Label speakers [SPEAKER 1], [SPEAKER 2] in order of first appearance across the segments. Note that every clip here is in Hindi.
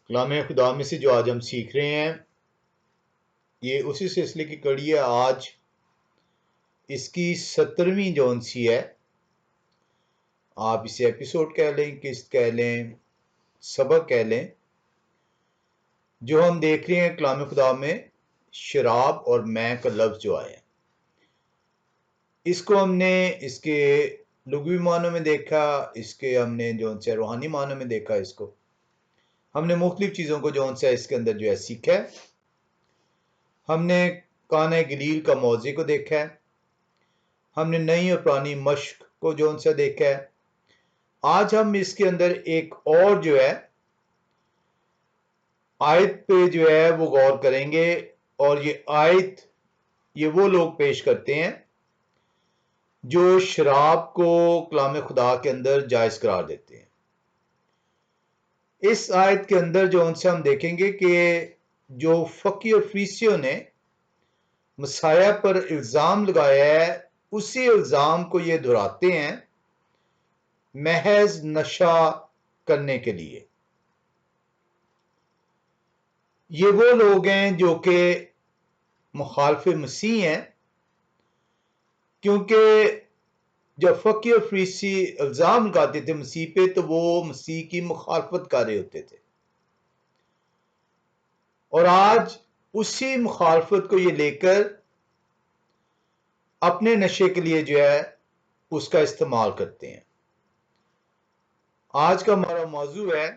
[SPEAKER 1] कलाम खुदा में से जो आज हम सीख रहे हैं, ये उसी सिलसिले की कड़ी है। आज इसकी 17वीं जौन सी है, आप इसे एपिसोड कह लें, किस्त कह लें, सबक कह लें, जो हम देख रहे हैं कलाम खुदा में शराब और मैं का लफ्ज जो आया, इसको हमने इसके लुग़वी मानों में देखा, इसके हमने जो से रूहानी मानों में देखा, इसको हमने मुख्तलिफ चीज़ों को जो सा इसके अंदर जो है सीखा है। हमने काना गलील का मौज़े को देखा है, हमने नई और पुरानी मश्क को जो सा देखा है। आज हम इसके अंदर एक और जो है आयत पे जो है वो गौर करेंगे, और ये आयत ये वो लोग पेश करते हैं जो शराब को कलाम खुदा के अंदर जायज़ करार देते हैं। इस आयत के अंदर जो उनसे हम देखेंगे कि जो फकी और फरीसियों ने मसाया पर इल्ज़ाम लगाया है, उसी इल्ज़ाम को ये दोहराते हैं महज नशा करने के लिए। ये वो लोग हैं जो कि मुखालिफ मसीह हैं, क्योंकि जब फकी और फरीसी इल्ज़ाम लगाते थे मसीह पे, तो वो मसीह की मुखालफत कर रहे होते थे। और आज उसी मुखालफत को ये लेकर अपने नशे के लिए जो है उसका इस्तेमाल करते हैं। आज का हमारा मौजू है,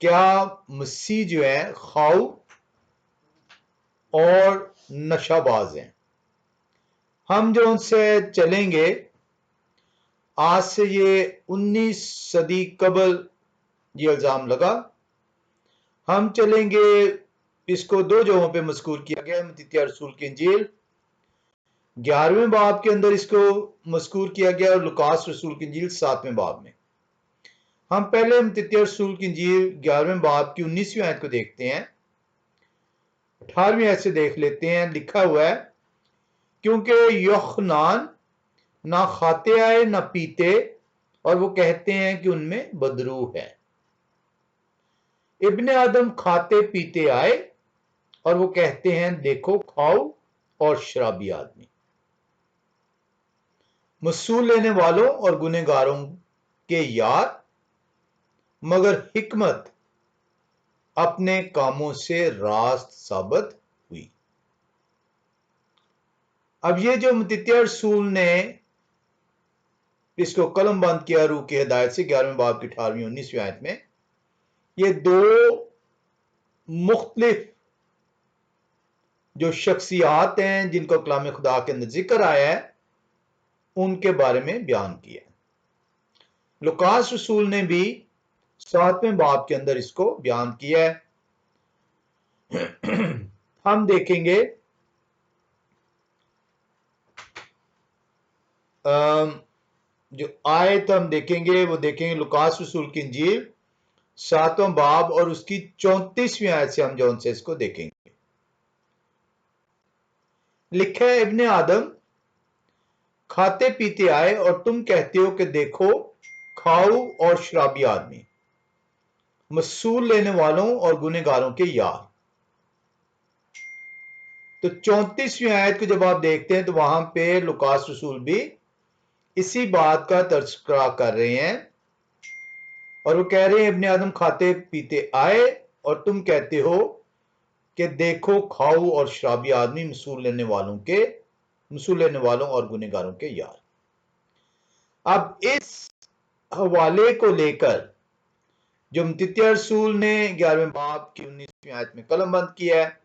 [SPEAKER 1] क्या मसीह जो है खाऊ और नशाबाज हैं। हम जो उनसे चलेंगे, आज से ये 19 सदी कबल ये इल्ज़ाम लगा। हम चलेंगे, इसको दो जगहों पे मज़कूर किया गया है। मत्ती रसूल की इंजील 11वें बाब के अंदर इसको मज़कूर किया गया, और लुकास रसूल की इंजील 7वें बाब में। हम पहले मत्ती रसूल की इंजील 11वें बाब की 19वीं आयत को देखते हैं। 18वीं आयत से देख लेते हैं। लिखा हुआ है, क्योंकि यूहन्ना ना खाते आए ना पीते, और वो कहते हैं कि उनमें बदरू है। इब्ने आदम खाते पीते आए, और वो कहते हैं देखो खाओ और शराबी आदमी, मसूल लेने वालों और गुनहगारों के यार, मगर हिकमत अपने कामों से रास्त साबित हुई। अब ये जो मत्ती रसूल ने इसको कलम बंद किया रूह की हिदायत से 11वें बाब की 18वीं 19वीं आयत में, ये दो मुख्तलिफ जो शख्सियात हैं जिनको कलाम खुदा के अंदर जिक्र आया है, उनके बारे में बयान किया। लुकास रसूल ने भी 7वें बाब के अंदर इसको बयान किया है। हम देखेंगे जो आयत हम देखेंगे वो देखेंगे लुकास रसूल की इंजील 7वां बाब और उसकी 34वीं आयत से हम जो से इसको देखेंगे। लिखा है, इब्ने आदम खाते पीते आए, और तुम कहते हो कि देखो खाऊ और शराबी आदमी, मसूल लेने वालों और गुनहगारों के यार। तो 34वीं आयत को जब आप देखते हैं, तो वहां पे लुकास रसूल भी इसी बात का तज़किरा कर रहे हैं, और वो कह रहे हैं इब्ने आदम खाते पीते आए, और तुम कहते हो कि देखो खाऊ और शराबी आदमी, मसूल लेने वालों और गुनहगारों के यार। अब इस हवाले को लेकर जो मत्ती रसूल ने 11वें बाब की 19वीं आयत में कलमबंद किया है,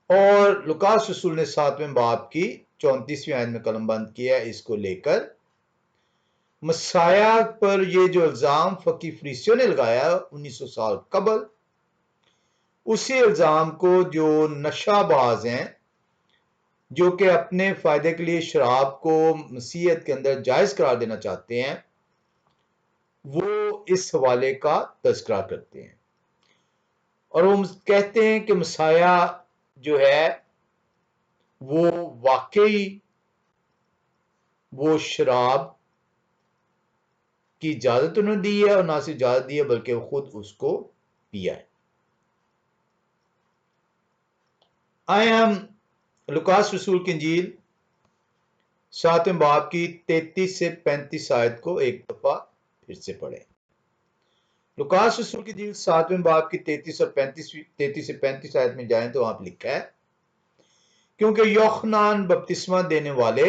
[SPEAKER 1] और लुकास रसूल ने 7वें बाब की 34वीं आयत में कलमबंद किया है, इसको लेकर मसाया पर ये जो इल्ज़ाम फकी फरीसियों ने लगाया 1900 साल कबल, उसी इल्ज़ाम को जो नशाबाज हैं, जो कि अपने फायदे के लिए शराब को मसीहत के अंदर जायज़ करार देना चाहते हैं, वो इस हवाले का तज़किरा करते हैं, और वो कहते हैं कि मसाया जो है वो वाकई वो शराब की इजाजत उन्होंने दी है, और ना सिर्फ इजाजत दी है बल्कि वो खुद उसको पिया है। आए हम लुकास रसूल की इंजील 7वें बाब की 33 से 35 आयत को एक दफा फिर से पढ़ें। लुकास रसूल की इंजील 7वें बाब की 33 से 35 आयत में जाएं तो वहां पर लिखा है, क्योंकि यूहन्ना बपतिस्मा देने वाले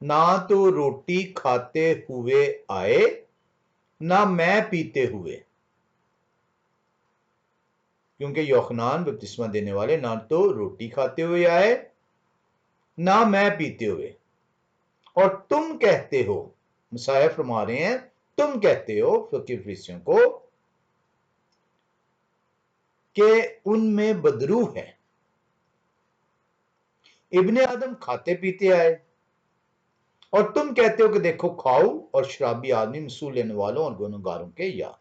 [SPEAKER 1] ना तो रोटी खाते हुए आए ना मैं पीते हुए। क्योंकि यूहन्ना बपतिस्मा देने वाले ना तो रोटी खाते हुए आए ना मैं पीते हुए, और तुम कहते हो, मसाया फरमा रहे हैं, तुम कहते हो फकीर फरीसियों को कि उनमें बदरू है। इब्ने आदम खाते पीते आए, और तुम कहते हो कि देखो खाओ और शराबी आदमी, मसूल लेने वालों और गुनहगारों के यार।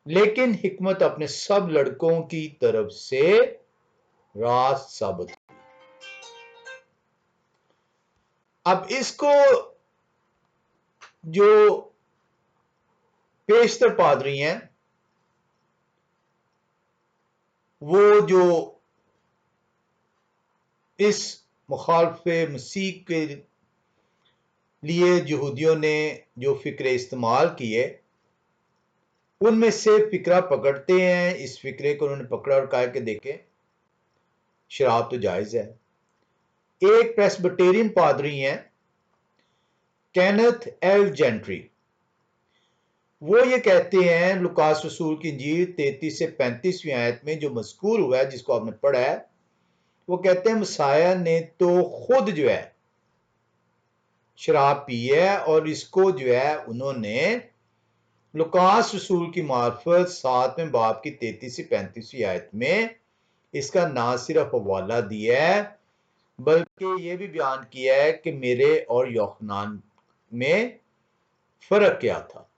[SPEAKER 1] लेकिन हिकमत अपने सब लड़कों की तरफ से रास्त साबित हुई। अब इसको जो पेशतर पादरी हैं, वो जो इस मुखालफे मसीह के लिए यहूदियों ने जो फिक्रे इस्तेमाल किए, उनमें से फिक्रा पकड़ते हैं। इस फिक्रे को उन्होंने पकड़ा और कहा कि देखें शराब तो जायज है। एक प्रेस्बिटेरियन पादरी हैं केनेथ एल जेंट्री, वो ये कहते हैं लुकास रसूल की इंजील 33 से 35वीं आयत में जो मज़कूर हुआ है, जिसको आपने पढ़ा है, वो कहते हैं मसाया ने तो खुद जो है शराब पी है, और इसको जो है उन्होंने लुकास रसूल की मार्फत 7वें बाब की 33 से 35वीं आयत में इसका ना सिर्फ हवाला दिया है बल्कि ये भी बयान किया है कि मेरे और यूहन्ना में फर्क क्या था।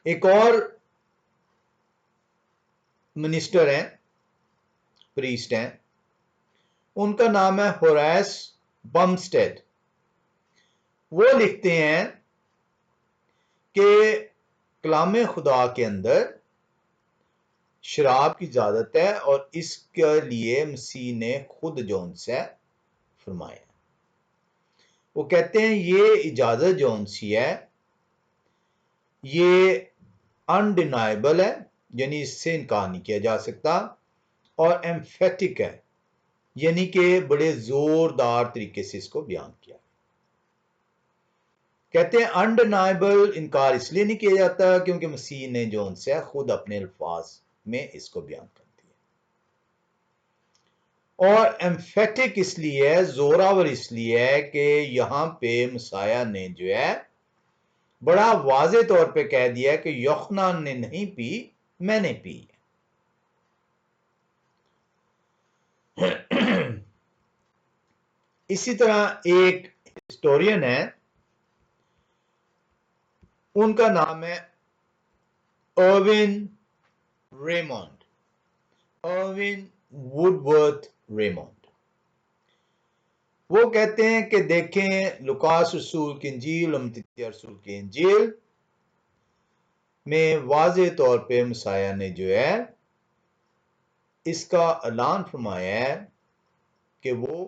[SPEAKER 1] एक और मिनिस्टर हैं, प्रीस्ट हैं, उनका नाम है होरेस बमस्टेड। वो लिखते हैं कि कलाम खुदा के अंदर शराब की इजाजत है, और इसके लिए मसीह ने खुद जो उनसे फरमाया। वो कहते हैं ये इजाजत जो उनसी है ये अनडिनाइबल है, यानी इससे इनकार नहीं किया जा सकता, और एम्फेटिक है, यानी कि बड़े जोरदार तरीके से इसको बयान किया। कहते हैं अनडिनाइबल इनकार इसलिए नहीं किया जाता क्योंकि मसीह ने जो उनसे खुद अपने अल्फाज में इसको बयान कर दिया, और एम्फेटिक इसलिए है, जोरावर इसलिए है कि यहां पे मसाया ने जो है बड़ा वाजे तौर पे कह दिया कि यूहन्ना ने नहीं पी, मैंने पी है। इसी तरह एक हिस्टोरियन है, उनका नाम है Irwin Raymond, Irwin Woodworth Raymond. वो कहते हैं कि देखें लुकास रसूल की इंजील और मत्ती रसूल की इंजील में वाज़े तौर पे मसाया ने जो है इसका ऐलान फरमाया है कि वो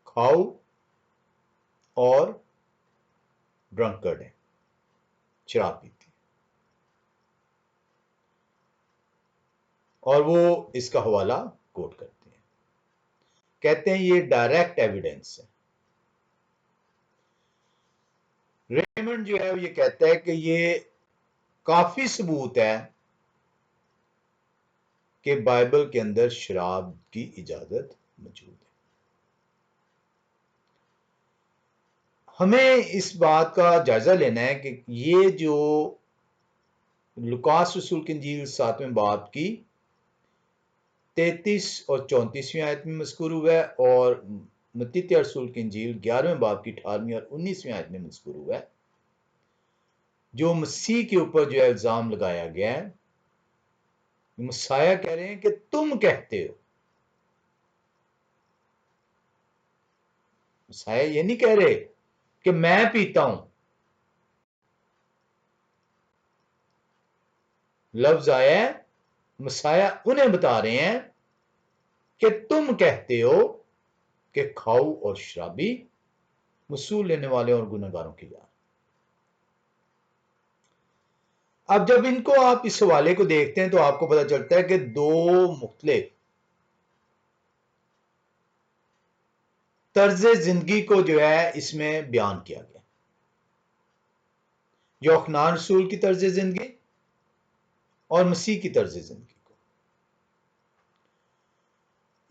[SPEAKER 1] खाओ और ड्रंकर्ड है, शराब पीती है, और वो इसका हवाला कोट करते हैं, कहते हैं ये डायरेक्ट एविडेंस है। रेमंड जो है वो ये कहता है कि ये काफी सबूत है कि बाइबल के अंदर शराब की इजाजत मौजूद है। हमें इस बात का जायजा लेना है कि ये जो लुकास रसूल की इंजील 7वें बाब की 33 और 34वीं आयत में मज़कूर हुआ है, और मत्ती रसूल की इंजील 11वें बाब की 18वीं और 19वीं आयत में मज़कूर हुआ है, जो मसीह के ऊपर जो इल्जाम लगाया गया है। मसाया कह रहे हैं कि तुम कहते हो, मसाया ये नहीं कह रहे कि मैं पीता हूं, लफ्ज आया है, मसाया उन्हें बता रहे हैं कि तुम कहते हो कि खाऊ और शराबी वसूल लेने वाले और गुनहगारों की जान। अब जब इनको आप इस हवाले को देखते हैं तो आपको पता चलता है कि दो मुख्तलिफ तर्ज जिंदगी को जो है इसमें बयान किया गया। यूहन्ना रसूल की तर्ज जिंदगी और मसीह की तर्ज जिंदगी को।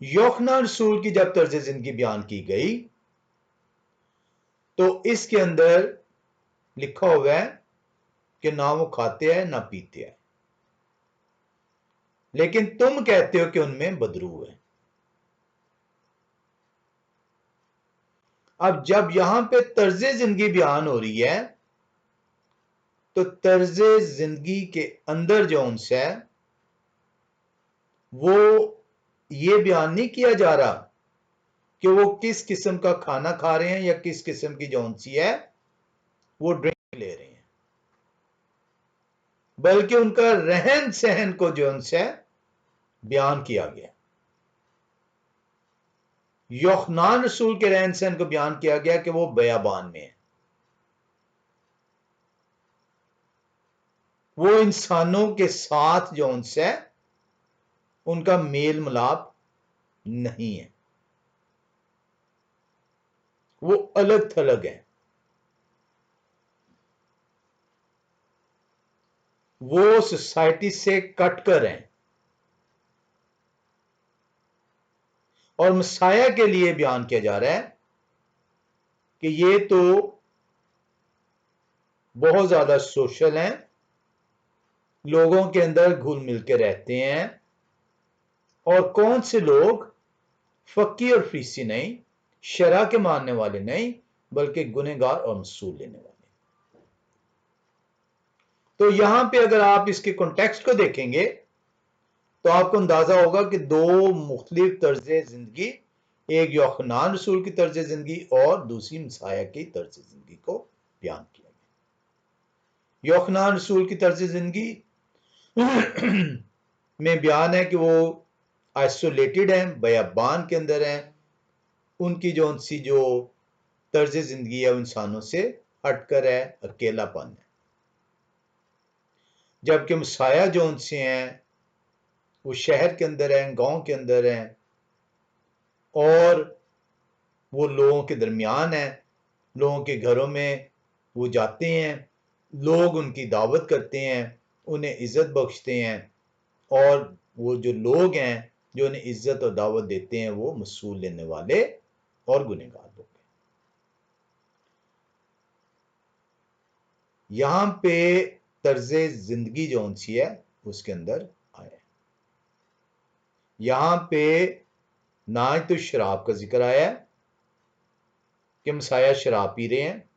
[SPEAKER 1] यूहन्ना रसूल की जब तर्ज जिंदगी बयान की गई तो इसके अंदर लिखा हुआ है कि ना वो खाते हैं ना पीते हैं, लेकिन तुम कहते हो कि उनमें बदरू है। अब जब यहां पे तर्ज जिंदगी बयान हो रही है तो तर्ज जिंदगी के अंदर जो उनसे है वो ये बयान नहीं किया जा रहा कि वो किस किस्म का खाना खा रहे हैं या किस किस्म की जो सी है वो ड्रिंक ले रहे हैं, बल्कि उनका रहन सहन को जो उनसे बयान किया गया। यूहन्ना रसूल के रहन सहन को बयान किया गया कि वो बयाबान में है, वो इंसानों के साथ जो उनसे उनका मेल मिलाप नहीं है, वो अलग थलग है, वो सोसाइटी से कट कर हैं। और मसाया के लिए बयान किया जा रहा है कि ये तो बहुत ज्यादा सोशल हैं, लोगों के अंदर घुल मिल के रहते हैं, और कौन से लोग फकी और फीसी नहीं, शरा के मानने वाले नहीं, बल्कि गुनहगार और मसूल लेने वाले। तो यहां पे अगर आप इसके कॉन्टेक्स्ट को देखेंगे तो आपको अंदाजा होगा कि दो मुख्तलिफ तर्ज जिंदगी, एक यूहन्ना रसूल की तर्ज जिंदगी और दूसरी मसाया की तर्ज जिंदगी को बयान किया गया। यूहन्ना रसूल की तर्ज जिंदगी में बयान है कि वो आइसोलेटेड हैं, बयाबान के अंदर हैं, उनकी जो तर्ज जिंदगी है इंसानों से हटकर है, अकेलापन है। जबकि मसाया जो उनसे हैं वो शहर के अंदर हैं, गांव के अंदर हैं, और वो लोगों के दरमियान है, लोगों के घरों में वो जाते हैं, लोग उनकी दावत करते हैं, उन्हें इज्जत बख्शते हैं, और वो जो लोग हैं जो उन्हें इज्जत और दावत देते हैं वो मसूल लेने वाले और गुनहगार लोग हैं। यहां पे तर्ज जिंदगी जो सी है उसके अंदर आया। यहां पे ना ही तो शराब का जिक्र आया है कि मसाया शराब पी रहे हैं,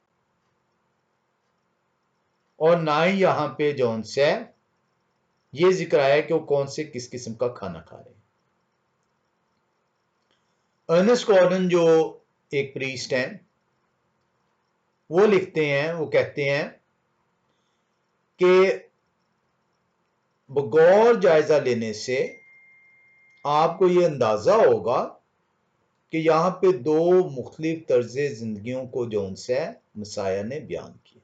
[SPEAKER 1] और ना ही यहां पे जो से ये जिक्र आया कि वो कौन से किस किस्म का खाना खा रहे हैं। अर्नेस्ट गॉर्डन जो एक प्रीस्ट हैं वो लिखते हैं, वो कहते हैं कि बगौर जायजा लेने से आपको ये अंदाजा होगा कि यहां पे दो मुख्तलिफ तर्ज जिंदगियों को जो उनसे मसाया ने बयान किया,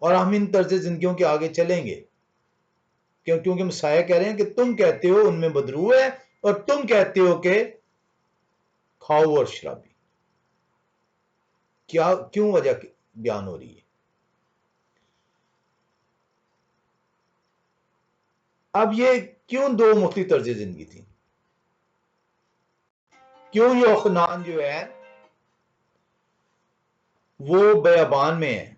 [SPEAKER 1] और हम इन तर्ज जिंदगियों के आगे चलेंगे क्योंकि मसाया कह रहे हैं कि तुम कहते हो उनमें बदरू है और तुम कहते हो कि खाओ और शराबी। क्या क्यों वजह बयान हो रही है? अब ये क्यों दो मुख्तलिफ तर्ज जिंदगी थी? क्यों यूहन्ना जो है वो बयाबान में है,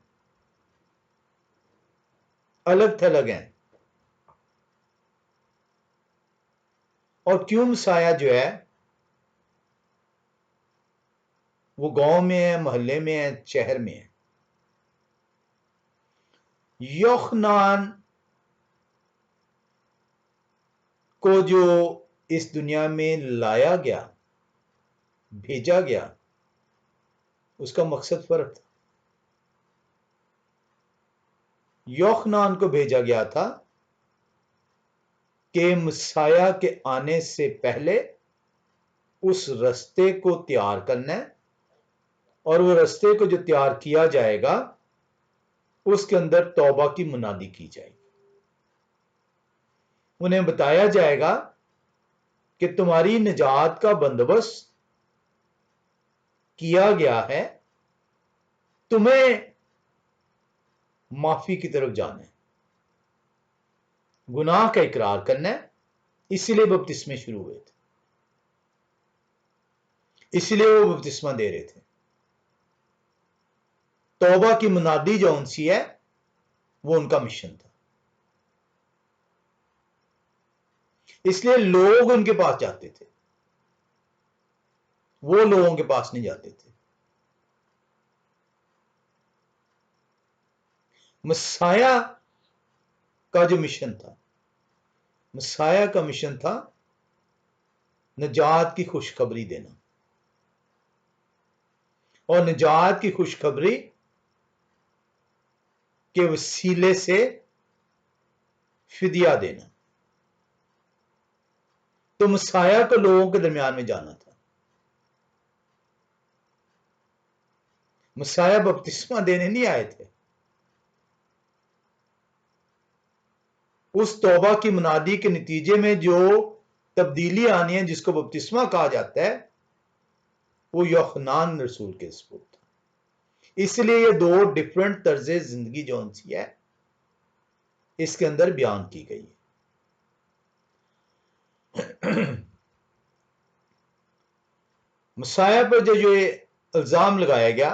[SPEAKER 1] अलग थलग हैं, और क्यों मसाया जो है वो गांव में है, मोहल्ले में है, शहर में है? यूहन्ना को जो इस दुनिया में लाया गया, भेजा गया, उसका मकसद फर्क था। यूहन्ना को भेजा गया था कि मसाया के आने से पहले उस रास्ते को तैयार करना है, और वो रास्ते को जो तैयार किया जाएगा उसके अंदर तौबा की मुनादी की जाएगी। उन्हें बताया जाएगा कि तुम्हारी निजात का बंदोबस्त किया गया है, तुम्हें माफी की तरफ जाना है, गुनाह का इकरार करना है। इसलिए बपतिस्मे शुरू हुए थे, इसलिए वो बपतिस्मा दे रहे थे। तौबा की मुनादी जो उनसी है वो उनका मिशन था, इसलिए लोग उनके पास जाते थे, वो लोगों के पास नहीं जाते थे। मसाया का जो मिशन था, मसाया का मिशन था निजात की खुशखबरी देना, और निजात की खुशखबरी के वसीले से फिदिया देना। तो मसाया को लोगों के दरमियान में जाना था। मसाया बपतिस्मा देने नहीं आए थे, उस तौबा की मुनादी के नतीजे में जो तब्दीली आनी है, जिसको बपतिस्मा कहा जाता है, वो यूहन्ना रसूल के सपुर्द था। इसलिए ये दो डिफरेंट तर्ज जिंदगी जो सी है इसके अंदर बयान की गई है। मसाया पर जो ये इल्जाम लगाया गया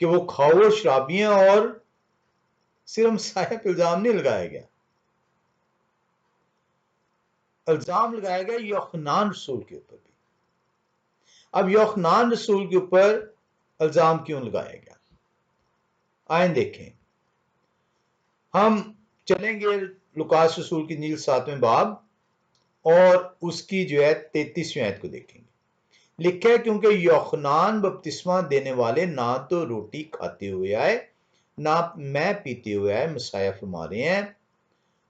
[SPEAKER 1] कि वो खाओ शराबी हैं, और सिर्फ मसाया पर इल्जाम नहीं लगाया गया, इल्जाम लगाया गया यूहन्ना रसूल के ऊपर भी। अब यूहन्ना रसूल के ऊपर इल्जाम क्यों लगाया गया, आए देखें। हम चलेंगे लुकास रसूल की इंजील 7वें बाब और उसकी जो है 33वीं आयत को देखेंगे। लिखा है, क्योंकि यूहन्ना बपतिस्मा देने वाले ना तो रोटी खाते हुए आए ना मैं पीते हुए आए, मसाया फरमा रहे हैं,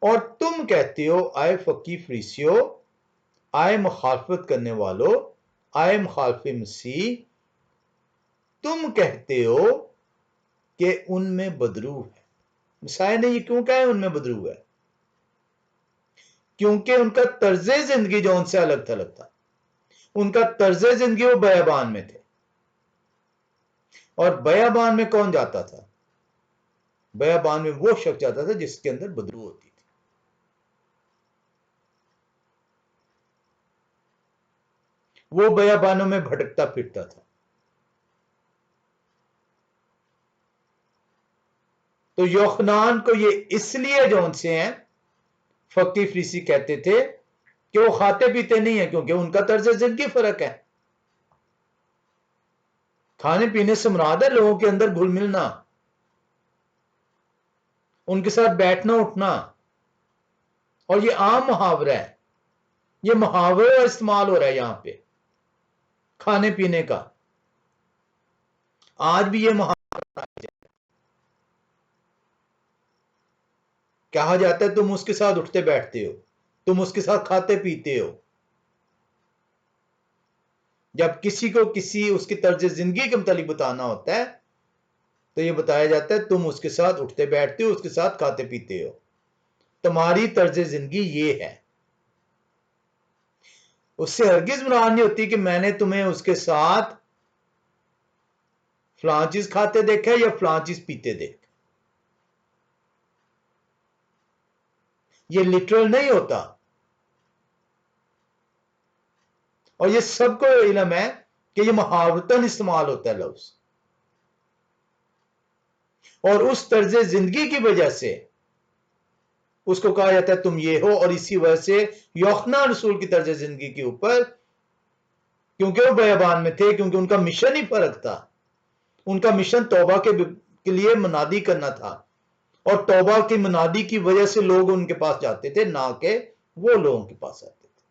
[SPEAKER 1] और तुम कहते हो आए फकी फरीसियो, आए मुखालफत करने वालों, आए मुखालफे मसीह, तुम कहते हो कि उनमें बदरू है। मसाया ने ये क्यों कहा है उनमें बदरू है? क्योंकि उनका तर्ज जिंदगी जो उनसे अलग थलग था। उनका तर्ज जिंदगी वो बयाबान में थे, और बयाबान में कौन जाता था? बयाबान में वो शख्स जाता था जिसके अंदर बदरू होती थी। वो बयाबानों में भटकता फिरता था। तो यूहन्ना को ये इसलिए जो उनसे हैं फकी फरीसी कहते थे कि वो खाते पीते नहीं है, क्योंकि उनका तर्ज जिंदगी फर्क है। खाने पीने से मुराद है लोगों के अंदर घुल मिलना, उनके साथ बैठना उठना। और ये आम मुहावरा है, ये मुहावरे का इस्तेमाल हो रहा है यहां पे खाने पीने का। आज भी ये मुहावरा कहा जाता है, तुम उसके साथ उठते बैठते हो, तुम उसके साथ खाते पीते हो। जब किसी को किसी उसकी तर्ज जिंदगी के मुतालिक बताना होता है तो यह बताया जाता है, तुम उसके साथ उठते बैठते हो, उसके साथ खाते पीते हो, तुम्हारी तर्ज जिंदगी ये है। उससे हरगिज मुराद नहीं होती कि मैंने तुम्हें उसके साथ फलां चीज खाते देखा है या फलां चीज पीते देखा। ये लिटरल नहीं होता, और ये सबको इल्म है कि ये मुहावरतन इस्तेमाल होता है लफ्ज, और उस तर्ज जिंदगी की वजह से उसको कहा जाता है तुम ये हो। और इसी वजह से यूहन्ना रसूल की तर्ज जिंदगी के ऊपर, क्योंकि वो बयाबान में थे, क्योंकि उनका मिशन ही फर्क था। उनका मिशन तौबा के लिए मुनादी करना था, और तौबा की मुनादी की वजह से लोग उनके पास जाते थे, ना कि वो लोगों के पास आते थे।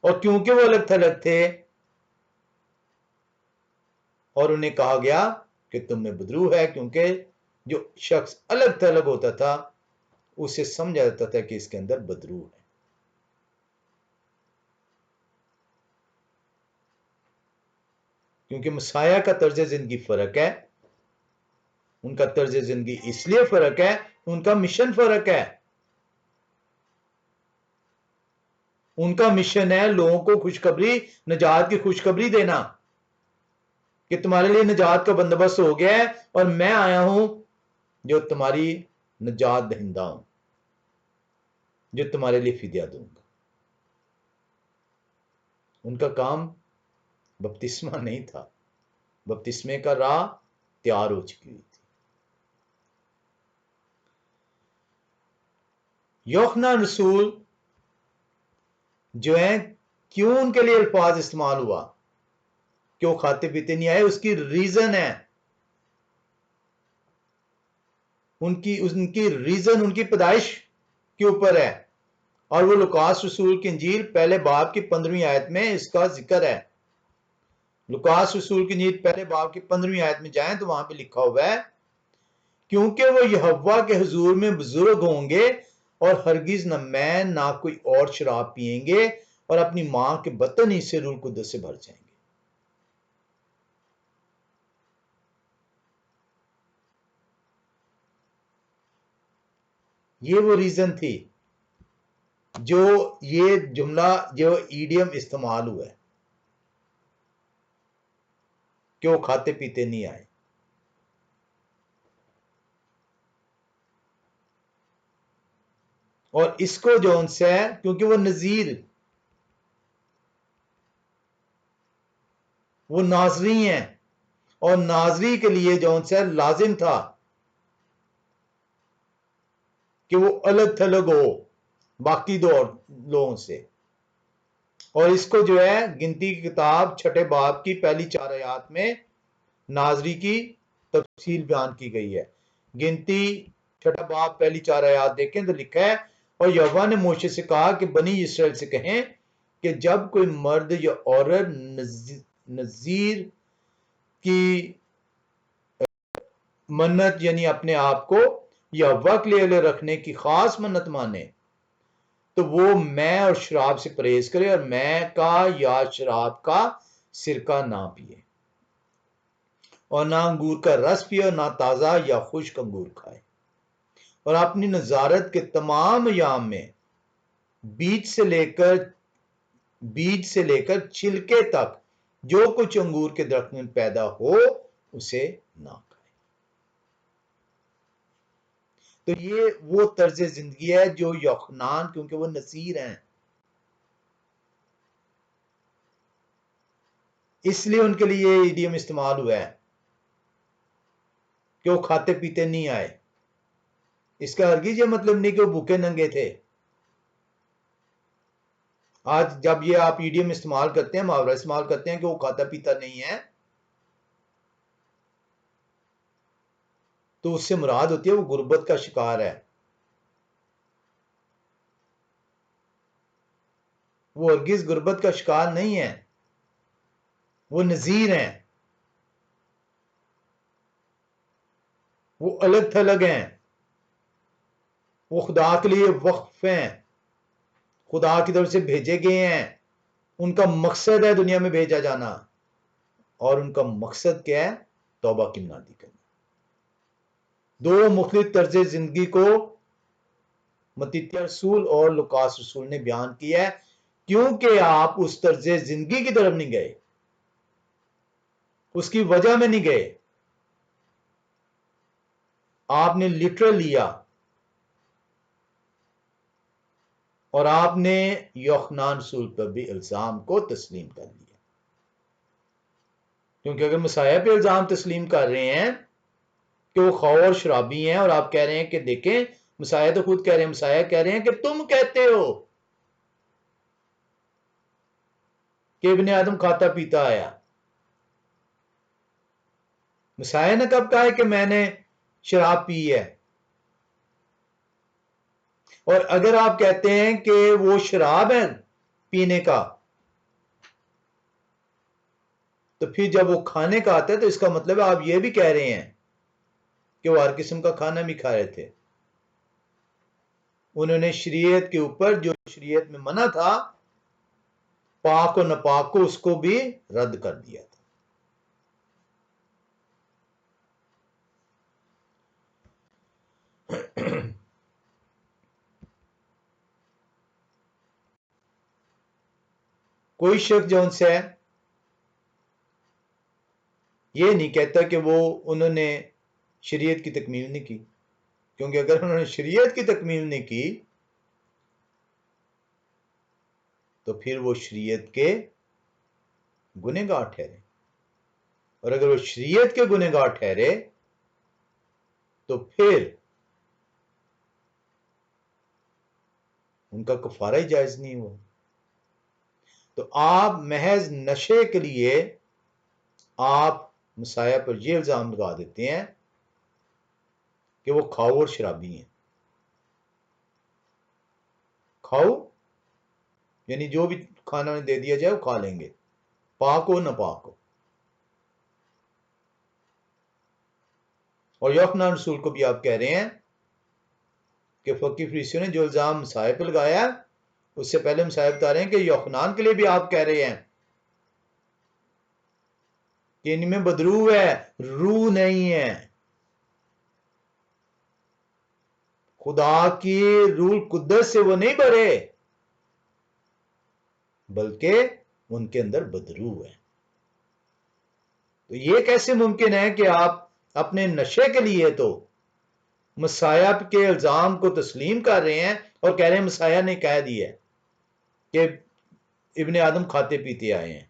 [SPEAKER 1] और क्योंकि वो अलग थलग थे और उन्हें कहा गया कि तुम में बदरू है, क्योंकि जो शख्स अलग थलग होता था उसे समझा जाता था कि इसके अंदर बदरू है। क्योंकि मसाया का तर्ज जिंदगी फर्क है, उनका तर्ज जिंदगी इसलिए फर्क है, उनका मिशन फर्क है। उनका मिशन है लोगों को खुशखबरी, निजात की खुशखबरी देना कि तुम्हारे लिए निजात का बंदोबस्त हो गया है और मैं आया हूं जो तुम्हारी निजात दहिंदा हूं, जो तुम्हारे लिए फिदिया दूंगा। उनका काम बपतिस्मा नहीं था, बपतिस्मे का राह तैयार हो चुकी हुई थी। यूहन्ना रसूल जो है, क्यों उनके लिए अल्फाज इस्तेमाल हुआ, क्यों खाते पीते नहीं आए, उसकी रीजन है, उनकी रीजन उनकी पैदाइश के ऊपर है। और वो लुकास रसूल की इंजील पहले बाब की 15वीं आयत में इसका जिक्र है। लुकास रसूल की इंजील पहले बाब की 15वीं आयत में जाएं तो वहां पे लिखा हुआ है, क्योंकि वो यहोवा के हुजूर में बुजुर्ग होंगे और हरगिज न मैं ना कोई और शराब पिएंगे और अपनी मां के बतन ही से रूह कुद्दस से भर जाएंगे। ये वो रीजन थी जो ये जुमला जो ईडियम इस्तेमाल हुआ है कि वो खाते पीते नहीं आए। और इसको जो उनसे है, क्योंकि वो नजीर, वो नाजरी हैं और नाजरी के लिए जो उनसे लाजिम था कि वो अलग थलग हो बाकी दो लोगों से। और इसको जो है गिनती की किताब छठे बाब की पहली 4 आयत में नाजरी की तफसील बयान की गई है। गिनती छठा बाब पहली 4 आयत देखें तो लिखा है, और यहोवा ने मूसा से कहा कि बनी इसराइल से कहें कि जब कोई मर्द या औरत नजीर की मन्नत यानी अपने आप को यहोवा के लिए रखने की खास मन्नत माने तो वो मैं और शराब से परहेज करे और मैं का या शराब का सिरका ना पिए और ना अंगूर का रस पिए और ना ताजा या खुश्क अंगूर खाए। और अपनी नजारत के तमाम अयाम में बीज से लेकर छिलके तक जो कुछ अंगूर के दरख्त में पैदा हो उसे ना खाए। तो ये वो तर्ज जिंदगी है जो यूहन्ना, क्योंकि वो नसीर हैं, इसलिए उनके लिए ये इडियम इस्तेमाल हुआ है कि वो खाते पीते नहीं आए। इसका हरगिज ये मतलब नहीं कि वो भूखे नंगे थे। आज जब ये आप इडियम इस्तेमाल करते हैं, मुहावरा इस्तेमाल करते हैं कि वो खाता पीता नहीं है, तो उससे मुराद होती है वो गुर्बत का शिकार है, वो हरगिज गुर्बत का शिकार नहीं है, वो नजीर हैं, वो अलग थलग हैं, वो खुदा के लिए वक्फ हैं, खुदा की तरफ से भेजे गए हैं। उनका मकसद है दुनिया में भेजा जाना, और उनका मकसद क्या है? तौबा की मुनादी करना। दो मुख्तलिफ तर्ज जिंदगी को मत्ती रसूल और लुकास रसूल ने बयान किया है, क्योंकि आप उस तर्ज जिंदगी की तरफ नहीं गए, उसकी वजह में नहीं गए, आपने लिटरल लिया और आपने यूहन्ना रसूल पर भी इल्जाम को तस्लीम कर लिया। क्योंकि अगर मसाया पे इल्जाम तस्लीम कर रहे हैं कि वो खौर शराबी हैं, और आप कह रहे हैं कि देखें, मसाया तो खुद कह रहे हैं, मसाया कह रहे हैं कि तुम कहते हो कि इब्ने आदम खाता पीता आया। मसाया ने कब कहा है कि मैंने शराब पी है? और अगर आप कहते हैं कि वो शराब है पीने का, तो फिर जब वो खाने का आता है तो इसका मतलब है आप ये भी कह रहे हैं कि वो हर किस्म का खाना भी खा रहे थे। उन्होंने शरीयत के ऊपर जो शरीयत में मना था पाक और नापाक को, उसको भी रद्द कर दिया था। कोई शख्स जो उनसे ये नहीं कहता कि वो उन्होंने शरीयत की तकमील नहीं की, क्योंकि अगर उन्होंने शरीयत की तकमील नहीं की तो फिर वो शरीयत के गुनहगार ठहरे, और अगर वो शरीयत के गुनहगार ठहरे तो फिर उनका कफारा ही जायज नहीं हुआ। तो आप महज नशे के लिए आप मसाया पर यह इल्जाम लगा देते हैं कि वो खाओ और शराबी हैं। खाओ यानी जो भी खाना उन्हें दे दिया जाए वो खा लेंगे, पाक हो ना पाक हो। और यखना रसूल को भी आप कह रहे हैं कि फकी फरीसियों ने जो इल्जाम मसाए पर लगाया, उससे पहले मसाए बता रहे हैं कि यखनान के लिए भी आप कह रहे हैं कि इनमें बदरू है, रूह नहीं है। खुदा की रूह कुद्दस से वो नहीं भरे, बल्कि उनके अंदर बदरू है। तो ये कैसे मुमकिन है कि आप अपने नशे के लिए तो मसाया के इल्जाम को तस्लीम कर रहे हैं और कह रहे हैं मसाया ने कह दिया कि इब्ने आदम खाते पीते आए हैं,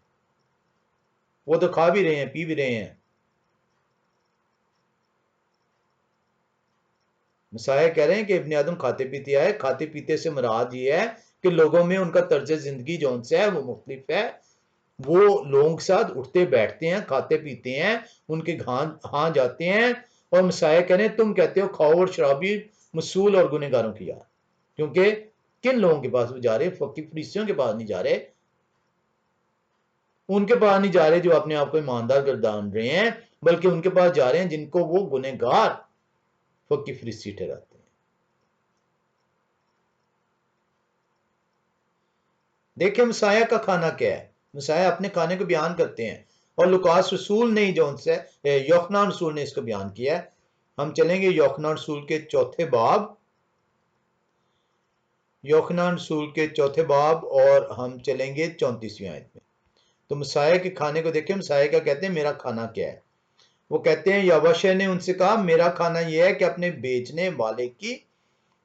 [SPEAKER 1] वो तो खा भी रहे हैं, पी भी रहे हैं। मसाया कह रहे हैं कि इब्ने आदम खाते पीते आए। खाते पीते से मुराद ये है कि लोगों में उनका तर्ज जिंदगी जो से है वो मुख्तलिफ है। वो लोगों के साथ उठते बैठते हैं, खाते पीते हैं, उनके हाँ जाते हैं। और मसाया कह रहे हैं तुम कहते हो खाओ और शराबी, मसूल और गुनहगारों की यार। क्योंकि किन लोगों के पास वो जा रहे? फकी फरीसियों के पास नहीं जा रहे, उनके पास नहीं जा रहे जो अपने आप को ईमानदार गर्दान रहे हैं, बल्कि उनके पास जा रहे हैं जिनको वो गुनहगार फकी फरीसी ठहराते हैं। देखिए मसाया का खाना क्या है। मसाया अपने खाने को बयान करते हैं, और लुकास रसूल ने जो उनसे योखना रसूल ने इसको बयान किया है। हम चलेंगे योखना रसूल के चौथे बाब, योखना रसूल के चौथे बाब, और हम चलेंगे 34वीं आयत में। तो मसाया के खाने को देखें। मसाया का कहते हैं मेरा खाना क्या है। वो कहते हैं यावशे ने उनसे कहा मेरा खाना यह है कि अपने बेचने वाले की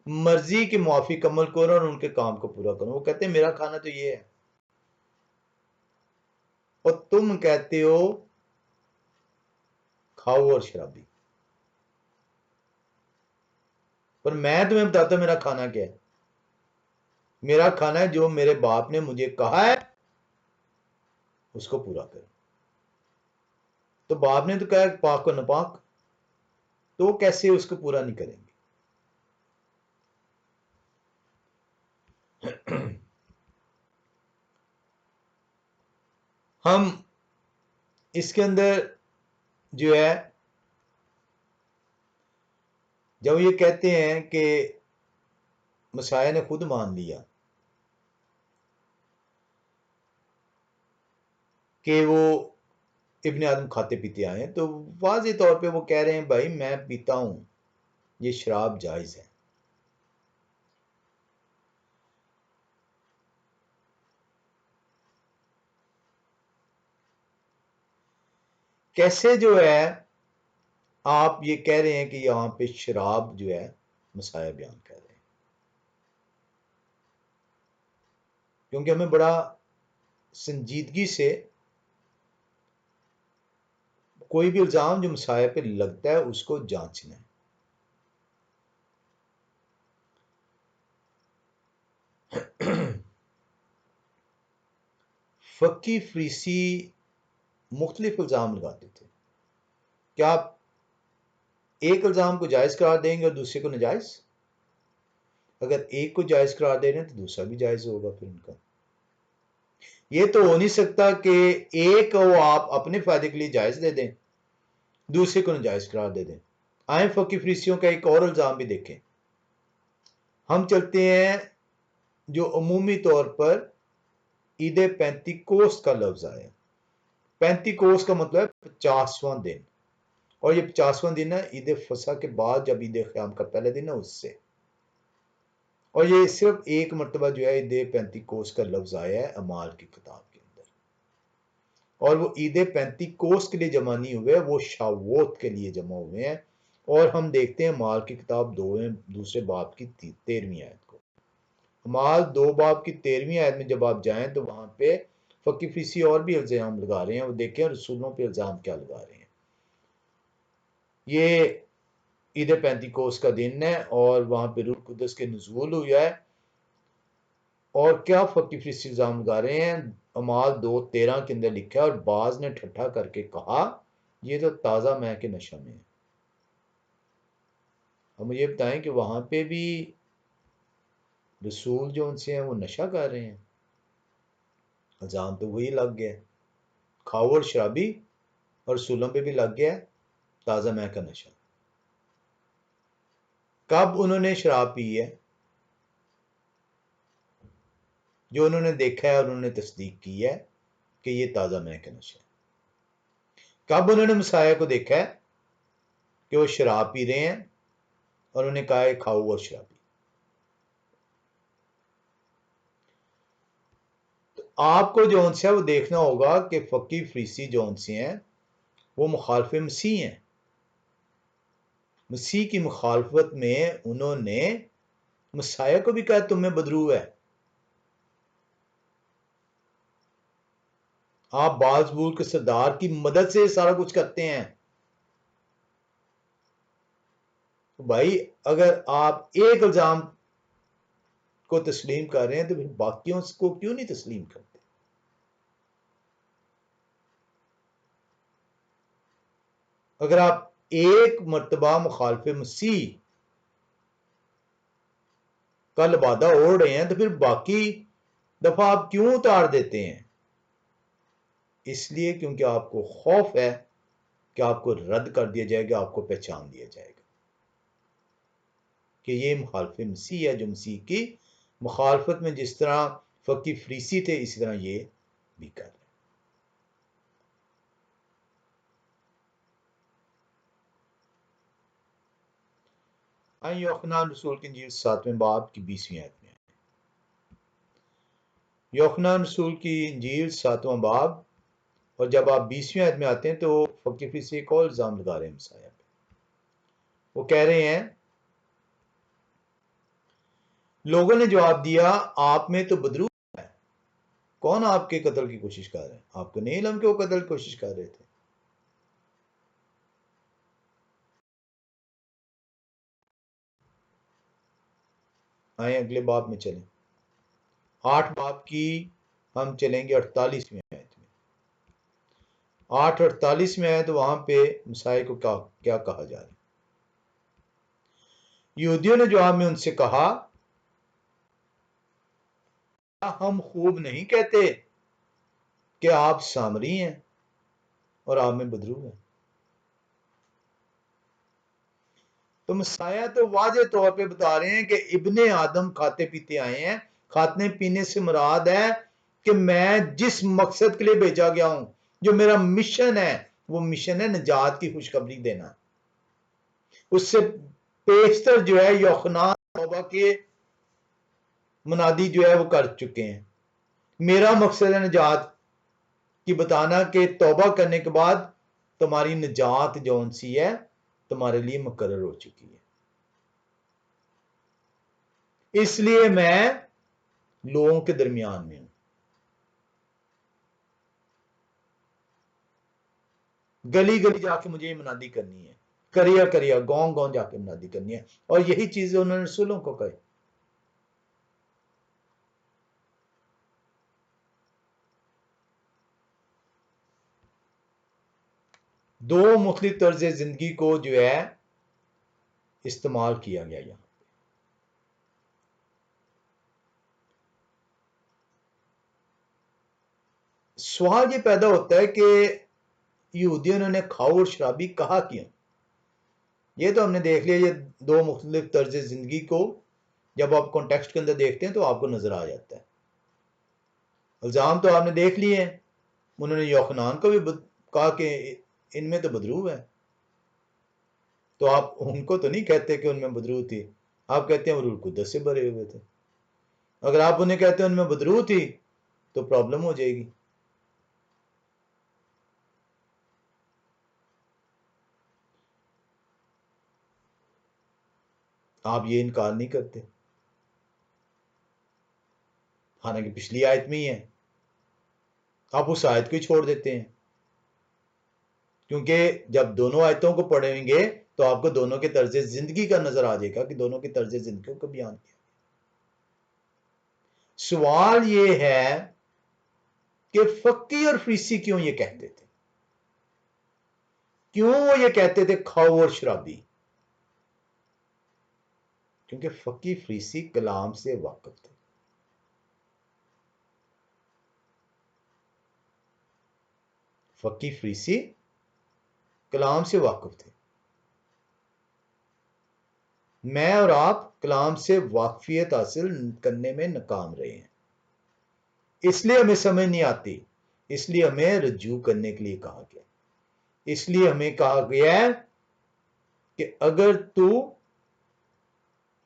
[SPEAKER 1] मर्जी के मुआफिक अमल करो और उनके काम को पूरा करो। वो कहते हैं मेरा खाना तो ये है, और तुम कहते हो खाओ और शराबी। पर मैं तुम्हें बताता हूं मेरा खाना क्या है। मेरा खाना है जो मेरे बाप ने मुझे कहा है उसको पूरा करो। तो बाप ने तो कहा पाक और नापाक, तो कैसे उसको पूरा नहीं करेंगे? हम इसके अंदर जो है, जब ये कहते हैं कि मसाया ने खुद मान लिया कि वो इब्ने आदम खाते पीते आए हैं, तो वाज़ेह तौर पे वो कह रहे हैं भाई मैं पीता हूं, ये शराब जायज है। कैसे जो है आप ये कह रहे हैं कि यहां पे शराब जो है मसाया बयान कर रहे हैं? क्योंकि हमें बड़ा संजीदगी से कोई भी इल्जाम जो मसाया पे लगता है उसको जांचना है। फकी फरीसी मुख्तलिफ इल्जाम लगाते थे। क्या आप एक इल्जाम को जायज करार देंगे और दूसरे को नाजायज? अगर एक को जायज करार दे रहे हैं तो दूसरा भी जायज होगा फिर उनका। ये तो हो नहीं सकता कि एक को आप अपने फायदे के लिए जायज दे दें, दूसरे को नाजायज करार दे दें। आए फकी फरीसियों का एक और इल्जाम भी देखें। हम चलते हैं जो अमूमी तौर पर ईद पैंतीकोस का लफ्ज आया। पैंतीकोस का मतलब है 50वां दिन, और ये 50वां दिन है ईद फसा के बाद, जब ईद क़याम का पहले दिन है उससे। और ये सिर्फ एक मरतबा जो है ईद पैंतीकोस का लफ्ज आया है अमाल की किताब के अंदर, और वो ईद पैंतीकोस के लिए जमा नहीं हुए, वो शावोत के लिए जमा हुए हैं। और हम देखते हैं माल की किताब दूसरे बाब की 13वीं आयत को। माल 2 बाब की 13वीं आयत में जब आप जाएं तो वहां पे फकी फीसी और भी इल्जाम लगा रहे हैं। वो देखें रसूलों पे इल्जाम क्या लगा रहे हैं। ये ईद पैंतीकोस का दिन है और वहां पे रूह कुदस के नुज़ूल हुआ है। और क्या फकी फीसी इल्जाम लगा रहे हैं, अमाल 2:13 के अंदर लिखा है, और बाज ने ठट्ठा करके कहा ये तो ताज़ा मह के नशा में है। अब मुझे बताएं कि वहां पे भी रसूल जो उनसे हैं वो नशा कर रहे हैं। इल्जाम तो वही लग गया, खाओ और शराबी, और रसूलों पे भी लग गया ताज़ा मह का नशा। कब उन्होंने शराब पी है? जो उन्होंने देखा है और उन्होंने तस्दीक की है कि ये ताज़ा मह का नशा है। कब उन्होंने मसाया को देखा है कि वो शराब पी रहे हैं और उन्हें कहा है खाओ और शराबी। तो आपको जौन से वो देखना होगा कि फकी फरीसी जौन से हैं वो मुखालफ मसीह हैं। मसीह की मुखालफत में उन्होंने मसाया को भी कहा तुम्हें बदरू है। आप बाजबूल के सरदार की मदद से सारा कुछ करते हैं। तो भाई अगर आप एक इल्जाम को तस्लीम कर रहे हैं तो फिर बाकियों को क्यों नहीं तस्लीम करते? अगर आप एक मरतबा मुखालफ मसीह का लबादा ओढ़ रहे हैं तो फिर बाकी दफा आप क्यों उतार देते हैं? इसलिए क्योंकि आपको खौफ है कि आपको रद्द कर दिया जाएगा, आपको पहचान दिया जाएगा कि ये मुखालफ मसीह है, जो मसीह की मुखालफत में जिस तरह फकी फरीसी थे इसी तरह ये भी कर रहे हैं। यूहन्ना रसूल की इंजील 7वें बाब की 20वीं आयत में, यूहन्ना रसूल की इंजील 7वां बाब, और जब आप 20वीं आयत में आते हैं तो फकी फरीसी एक और इल्जाम लगा रहे हैं मसाया पे। वो कह रहे हैं लोगों ने जवाब दिया आप में तो बदरू है, कौन आपके कत्ल की कोशिश कर रहे हैं? आपको नहीं इल्म कि वो कत्ल की कोशिश कर रहे थे? आए अगले बाब में चलें, 8 बाब की हम चलेंगे 48वीं आयत में। 8:48 में है तो वहां पे मसाई को क्या कहा जा रहा है? यहूदियों ने जवाब में उनसे कहा हम खूब नहीं कहते कि आप सामरी हैं और आप में बदरू हैं। तो मसाया तो वाजे तौर पे बता रहे हैं कि इब्ने आदम खाते पीते आए हैं। खाने पीने से मुराद है कि मैं जिस मकसद के लिए भेजा गया हूं, जो मेरा मिशन है, वो मिशन है निजात की खुशखबरी देना। उससे पेशतर जो है यूहन्ना तौबा के मुनादी जो है वो कर चुके हैं। मेरा मकसद है निजात की बताना कि तौबा करने के बाद तुम्हारी निजात जौन सी है तुम्हारे लिए मुकर्रर हो चुकी है। इसलिए मैं लोगों के दरमियान में हूं। गली गली जाके मुझे ये मुनादी करनी है, करिया करिया गांव गांव जाके मुनादी करनी है। और यही चीजें उन्होंने रसूलों को कही। दो मुख्तलिफ तर्ज जिंदगी को जो है इस्तेमाल किया गया यहां। सवाल ये पैदा होता है कि यहूदियों ने खाओ और शराबी कहा क्यों। ये तो हमने देख लिया, ये दो मुख्तलिफ तर्ज जिंदगी को जब आप कॉन्टेक्स्ट के अंदर देखते हैं तो आपको नजर आ जाता है। इल्जाम तो आपने देख लिए हैं, उन्होंने योखनान को भी कहा कि इनमें तो बदरू है, तो आप उनको तो नहीं कहते कि उनमें बदरू थी, आप कहते हैं वो रूह कुद्दस से भरे हुए थे। अगर आप उन्हें कहते हैं उनमें बदरू थी तो प्रॉब्लम हो जाएगी। आप ये इनकार नहीं करते, हालांकि पिछली आयत में ही है, आप उस आयत को ही छोड़ देते हैं, क्योंकि जब दोनों आयतों को पढ़ेंगे तो आपको दोनों के तर्ज जिंदगी का नजर आ जाएगा कि दोनों के तर्ज जिंदगी को बयान किया। सवाल ये है कि फक्की और फरीसी क्यों ये कहते थे, क्यों वो ये कहते थे खाओ और शराबी। क्योंकि फकी फरीसी कलाम से वाकिफ थे। फकी फरीसी कलाम से वाकिफ थे। मैं और आप कलाम से वाकफियत हासिल करने में नाकाम रहे हैं, इसलिए हमें समझ नहीं आती, इसलिए हमें रज्जू करने के लिए कहा गया। इसलिए हमें कहा गया है कि अगर तू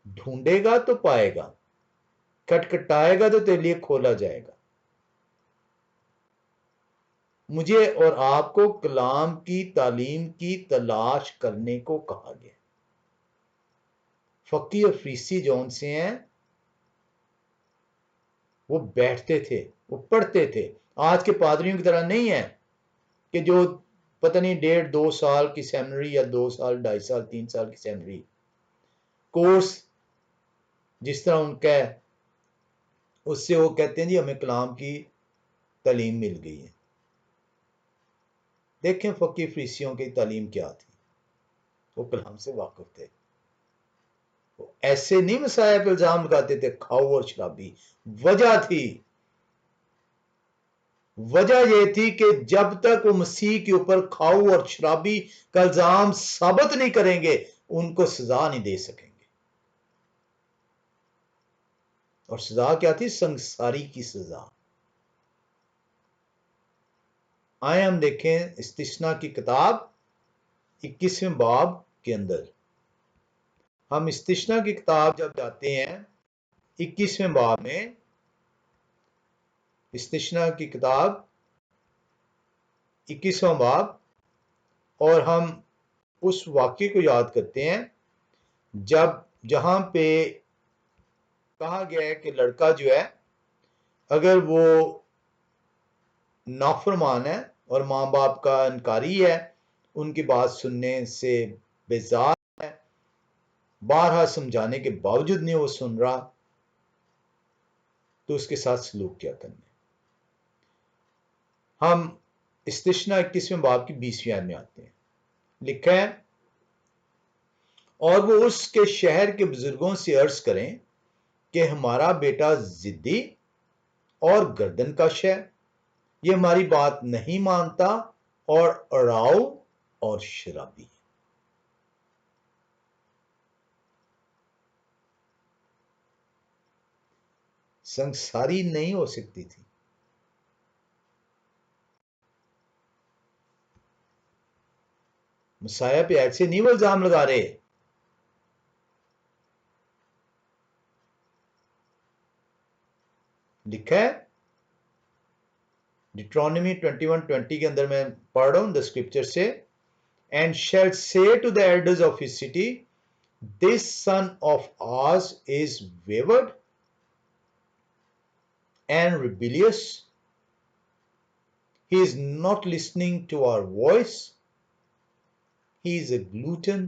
[SPEAKER 1] ढूंढेगा तो पाएगा, खटखटाएगा तो तेरे लिए खोला जाएगा। मुझे और आपको कलाम की तालीम की तलाश करने को कहा गया। फकी और फरीसी जौन से हैं वो बैठते थे, वो पढ़ते थे। आज के पादरियों की तरह नहीं है कि जो पता नहीं 1.5-2 साल की सेमिनरी या 2 साल 2.5 साल 3 साल की सेमिनरी कोर्स जिस तरह उनका है, उससे वो कहते हैं जी हमें कलाम की तालीम मिल गई है। देखें फकी फरीसियों की तालीम क्या थी, वो कलाम से वाकिफ थे। वो ऐसे नहीं मसाया पे इल्जाम लगाते थे खाओ और शराबी। वजह थी, वजह यह थी कि जब तक वो मसीह के ऊपर खाओ और शराबी का इल्जाम साबित नहीं करेंगे उनको सजा नहीं दे सकेंगे। और सजा क्या थी? संसारी की सजा। आए हम देखें इस्तिस्ना की किताब 21वें बाब के अंदर। हम इस्तिस्ना की किताब जब जाते हैं 21वें बाब में, इस्तिस्ना की किताब 21वां बाब, और हम उस वाक्य को याद करते हैं जब जहां पे कहा गया है कि लड़का जो है अगर वो नाफरमान है और माँ बाप का इनकारी है, उनकी बात सुनने से बेजार है, बारहा समझाने के बावजूद नहीं वो सुन रहा, तो उसके साथ सलूक क्या करना है। हम इस्तिस्ना 21वें बाब की 20वीं आयत में आते हैं। लिखा है, और वो उसके शहर के बुजुर्गों से अर्ज करें कि हमारा बेटा जिद्दी और गर्दनकश है, ये हमारी बात नहीं मानता और अड़ाऊ और शराबी है। संसारी नहीं हो सकती थी। मसाया पे ऐसे नहीं वो इल्जाम लगा रहे। लिखा है डिट्रोनमी 21:20 के अंदर, मैं पढ़ रहा हूं द स्क्रिप्चर से, and shall say to the elders of his city, this son of ours is wayward and rebellious, he is not listening to our voice, he is a glutton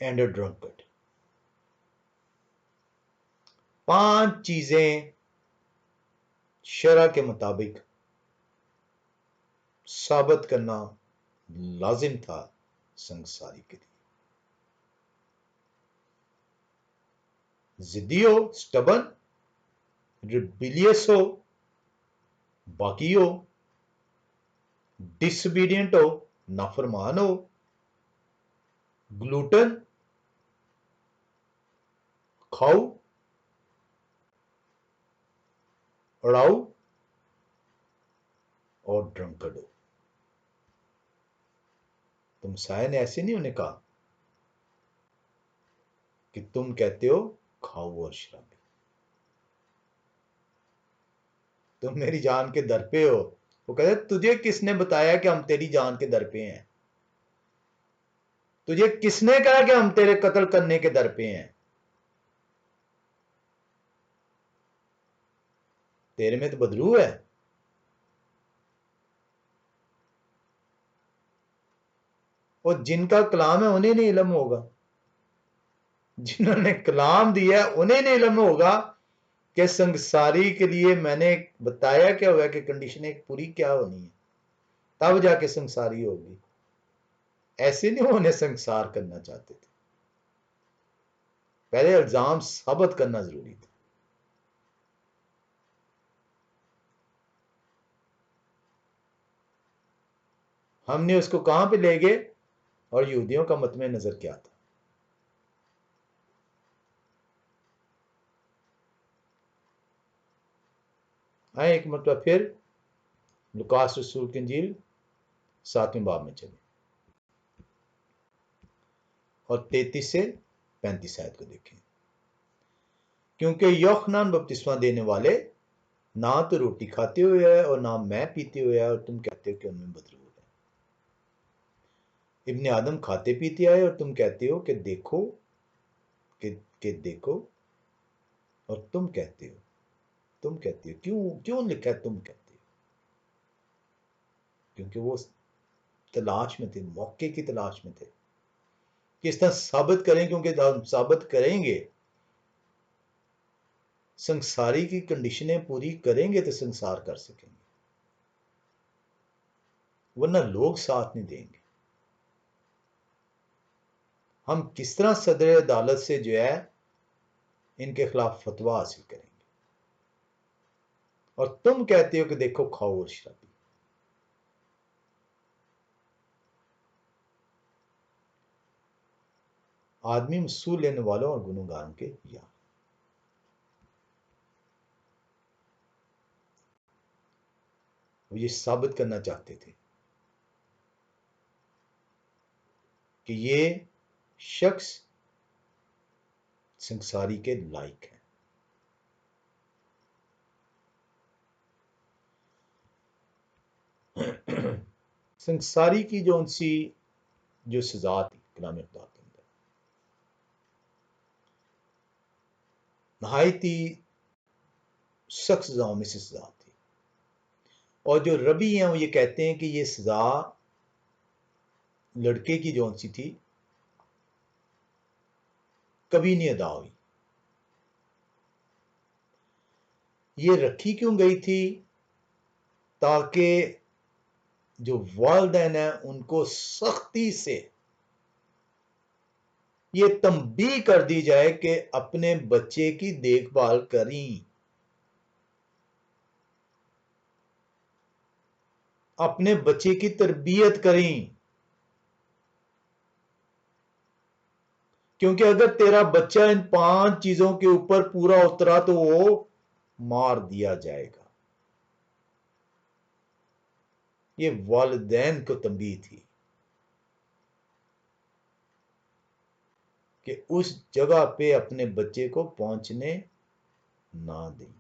[SPEAKER 1] and a drunkard। 5 चीजें शरा के मुताबिक साबित करना लाजिम था संसारी के लिए। जिद्दी हो, स्टबन, रिबिलियस हो, बाकी हो, डिसोबीडियंट हो, नाफरमान हो, ग्लूटन, खाओ, अड़ाऊ और ड्रंकर्ड हो। तो मूसा ने ऐसे नहीं उन्हें कहा कि तुम कहते हो खाओ और शराबी, तुम मेरी जान के दर पे हो। वो कहते तुझे किसने बताया कि हम तेरी जान के दर पे हैं? तुझे किसने कहा कि हम तेरे कत्ल करने के दर पे हैं? तेरे में तो बदरू है। और जिनका कलाम है उन्हें नहीं इल्म होगा, जिन्होंने कलाम दिया है उन्हें नहीं इल्म होगा कि संसारी के लिए मैंने बताया क्या हुआ कि कंडीशन एक पूरी क्या होनी है, तब जाके संसारी होगी। ऐसे नहीं उन्हें संसार करना चाहते थे, पहले इल्जाम साबित करना जरूरी था। हमने उसको कहां पे ले गए और यहूदियों का मतमे नजर क्या था? आए एक मतलब फिर लुकास रसूल की इंजील 7वें बाब में चले और 33 से 35 आयत को देखें। क्योंकि यूहन्ना बपतिस्मा देने वाले ना तो रोटी खाते हुए है और ना मैं पीते हुए है, और तुम कहते हो कि उनमें बदबू है। इब्ने आदम खाते पीते आए और तुम कहते हो कि देखो कि देखो, और तुम कहते हो क्यों क्यों लिखा है तुम कहते हो? क्योंकि वो तलाश में थे, मौके की तलाश में थे कि इस तरह साबित करें, क्योंकि साबित करेंगे, संसारी की कंडीशनें पूरी करेंगे तो संसार कर सकेंगे, वरना लोग साथ नहीं देंगे। हम किस तरह सदर अदालत से जो है इनके खिलाफ फतवा हासिल करेंगे? और तुम कहते हो कि देखो खाओ और शराबी। आदमी मसूल लेने वालों और गुनहगारों के यार। वो ये साबित करना चाहते थे कि ये शख्स संसारी के लायक है। संसारी की जो उनसी जो सजा थी कलाम खुदा के अंदर, नहायती सख्त सजाओं में से सजा थी। और जो रबी हैं वो ये कहते हैं कि ये सजा लड़के की जो उनसी थी कभी नहीं अदा हुई। ये रखी क्यों गई थी? ताकि जो वालिदैन है उनको सख्ती से ये तंबीह कर दी जाए कि अपने बच्चे की देखभाल करें, अपने बच्चे की तरबियत करें। क्योंकि अगर तेरा बच्चा इन 5 चीजों के ऊपर पूरा उतरा तो वो मार दिया जाएगा। ये वालिदैन को तंबीह थी कि उस जगह पे अपने बच्चे को पहुंचने ना दें।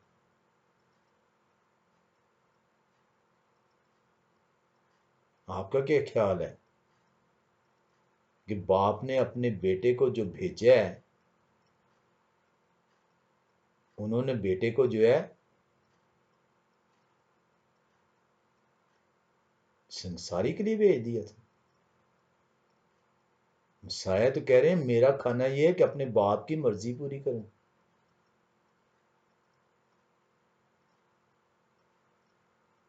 [SPEAKER 1] आपका क्या ख्याल है कि बाप ने अपने बेटे को जो भेजा है, उन्होंने बेटे को जो है संसारी के लिए भेज दिया था? मसाया तो कह रहे हैं मेरा खाना यह है कि अपने बाप की मर्जी पूरी करूं।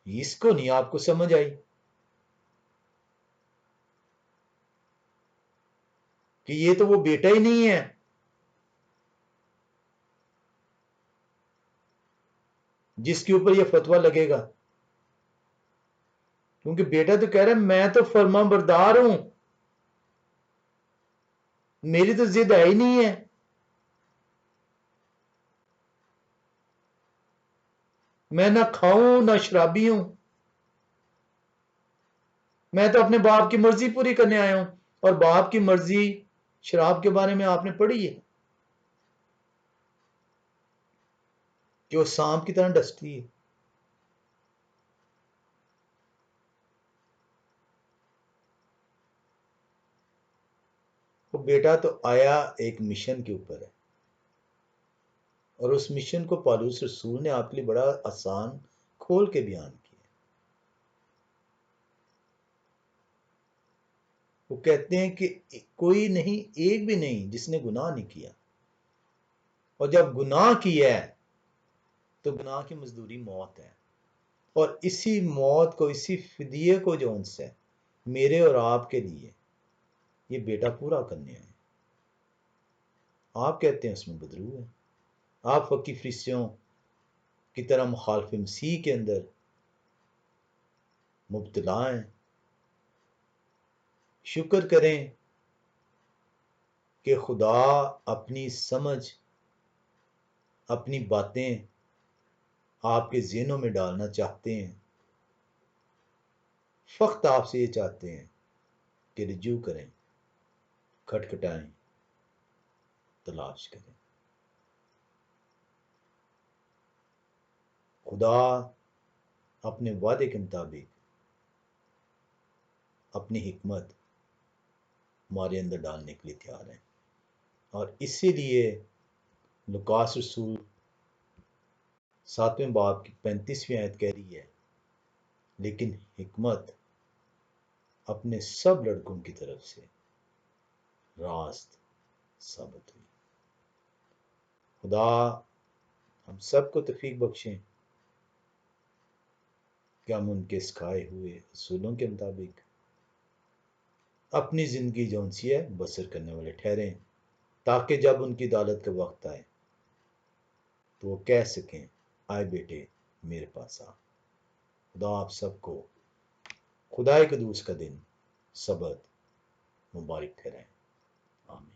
[SPEAKER 1] इसको नहीं आपको समझ आई कि ये तो वो बेटा ही नहीं है। जिसके ऊपर ये फतवा लगेगा, क्योंकि बेटा तो कह रहा है मैं तो फर्मा बरदार हूं, मेरी तो जिद है ही नहीं है। मैं ना खाऊं ना शराबी हूं, मैं तो अपने बाप की मर्जी पूरी करने आया हूं। और बाप की मर्जी शराब के बारे में आपने पढ़ी है कि वो सांप की तरह डसती है। वो बेटा तो आया एक मिशन के ऊपर है, और उस मिशन को पौलुस रसूल ने आपके लिए बड़ा आसान खोल के बयान किया। वो कहते हैं कि कोई नहीं, एक भी नहीं जिसने गुनाह नहीं किया, और जब गुनाह किया है तो गुनाह की मजदूरी मौत है। और इसी मौत को, इसी फिदिये को जो उनसे मेरे और आपके लिए ये बेटा पूरा करने आए। आप कहते हैं उसमें बदरू है, आप फकी फरिश्तियों की तरह मुखालिफ मसीह के अंदर मुब्तला हैं। शुक्र करें कि खुदा अपनी समझ, अपनी बातें आपके ज़हनों में डालना चाहते हैं। फ़क्त आपसे ये चाहते हैं कि रिजू करें, खटखटाएं, तलाश करें। खुदा अपने वादे के मुताबिक अपनी हिकमत हमारे अंदर डालने के लिए तैयार है। और इसीलिए लुकास रसूल 7वें बाब की 35वीं आयत कह रही है, लेकिन हिकमत अपने सब लड़कों की तरफ से रास्त साबित हुई। खुदा हम सबको तौफीक बख्शें कि हम उनके सिखाए हुए असूलों के मुताबिक अपनी ज़िंदगी जो सी है बसर करने वाले ठहरें, ताकि जब उनकी अदालत का वक्त आए तो वो कह सकें, आए बेटे मेरे पास आ। खुदा आप सबको खुदाए कदूस का दिन सबत मुबारक ठहराए। आमीन।